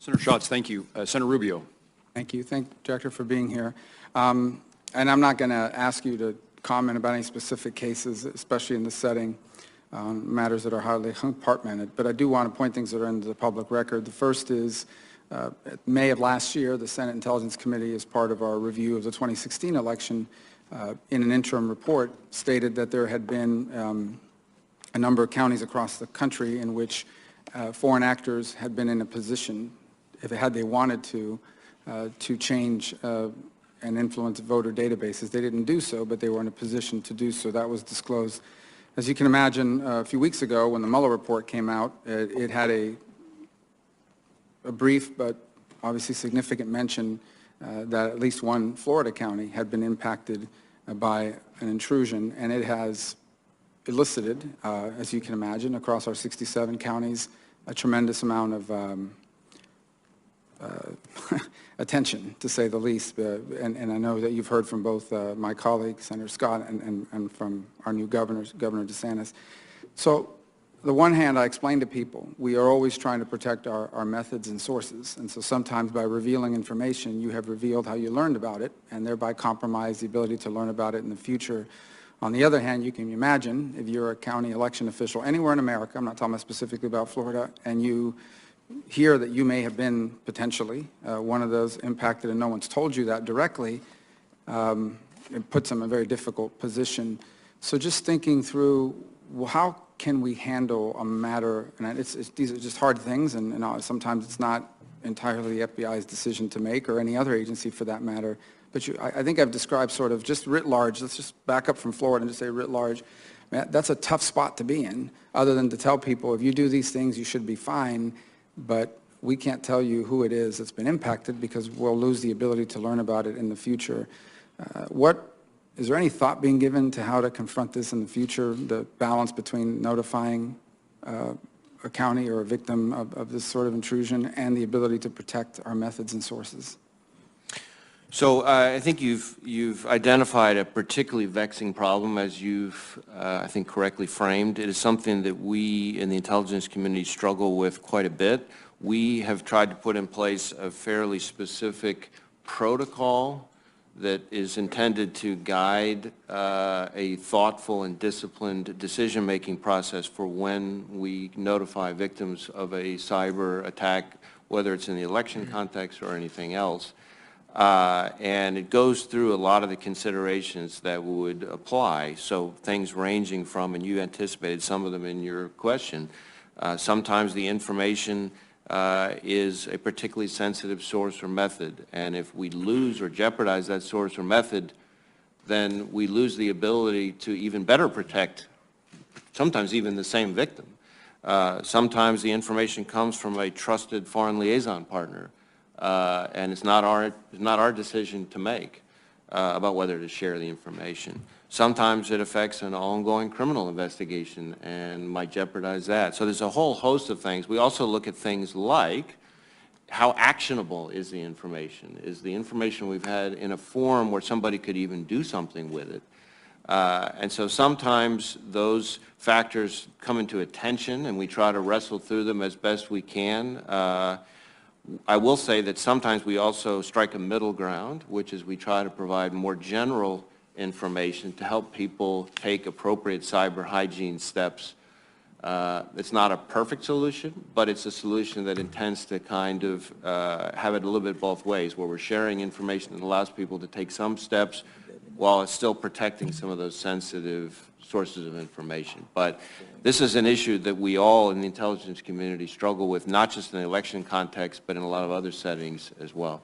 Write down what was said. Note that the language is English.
Senator Schatz, thank you. Senator Rubio. Thank you. Thank you, Director, for being here. And I'm not going to ask you to comment about any specific cases, especially in this setting, matters that are highly compartmented. But I do want to point things that are into the public record. The first is, May of last year, the Senate Intelligence Committee, as part of our review of the 2016 election, in an interim report, stated that there had been a number of counties across the country in which foreign actors had been in a position, if they wanted to change and influence voter databases. They didn't do so, but they were in a position to do so. That was disclosed. As you can imagine, a few weeks ago when the Mueller report came out, it had a brief but obviously significant mention that at least one Florida county had been impacted by an intrusion, and it has elicited, as you can imagine, across our 67 counties, a tremendous amount of attention, to say the least. And I know that you've heard from both my colleague, Senator Scott, and from our new Governor DeSantis. So, on the one hand, I explain to people, we are always trying to protect our methods and sources. And so sometimes by revealing information, you have revealed how you learned about it, and thereby compromise the ability to learn about it in the future. On the other hand, you can imagine if you're a county election official anywhere in America, I'm not talking about specifically about Florida, and you hear that you may have been potentially one of those impacted and no one's told you that directly, it puts them in a very difficult position. So just thinking through, well, how can we handle a matter, and these are just hard things, and sometimes it's not entirely the FBI's decision to make, or any other agency for that matter, but I think I've described sort of just writ large. Let's just back up from Florida and just say writ large. That's a tough spot to be in, other than to tell people, if you do these things, you should be fine, but we can't tell you who it is that's been impacted because we'll lose the ability to learn about it in the future. Is there any thought being given to how to confront this in the future, the balance between notifying a county or a victim of this sort of intrusion and the ability to protect our methods and sources? So I think you've identified a particularly vexing problem, as you've, I think, correctly framed. It is something that we in the intelligence community struggle with quite a bit. We have tried to put in place a fairly specific protocol that is intended to guide a thoughtful and disciplined decision-making process for when we notify victims of a cyber attack, whether it's in the election context or anything else. And it goes through a lot of the considerations that would apply. So things ranging from, and you anticipated some of them in your question, sometimes the information is a particularly sensitive source or method. And if we lose or jeopardize that source or method, then we lose the ability to even better protect, sometimes even the same victim. Sometimes the information comes from a trusted foreign liaison partner. And it's not our decision to make about whether to share the information. Sometimes it affects an ongoing criminal investigation and might jeopardize that. So there's a whole host of things. We also look at things like how actionable is the information? Is the information we've had in a form where somebody could even do something with it? And so sometimes those factors come into attention and we try to wrestle through them as best we can. I will say that sometimes we also strike a middle ground, which is we try to provide more general information to help people take appropriate cyber hygiene steps. It's not a perfect solution, but it's a solution that intends to kind of have it a little bit both ways, where we're sharing information that allows people to take some steps while it's still protecting some of those sensitive sources of information. But this is an issue that we all in the intelligence community struggle with, not just in the election context, but in a lot of other settings as well.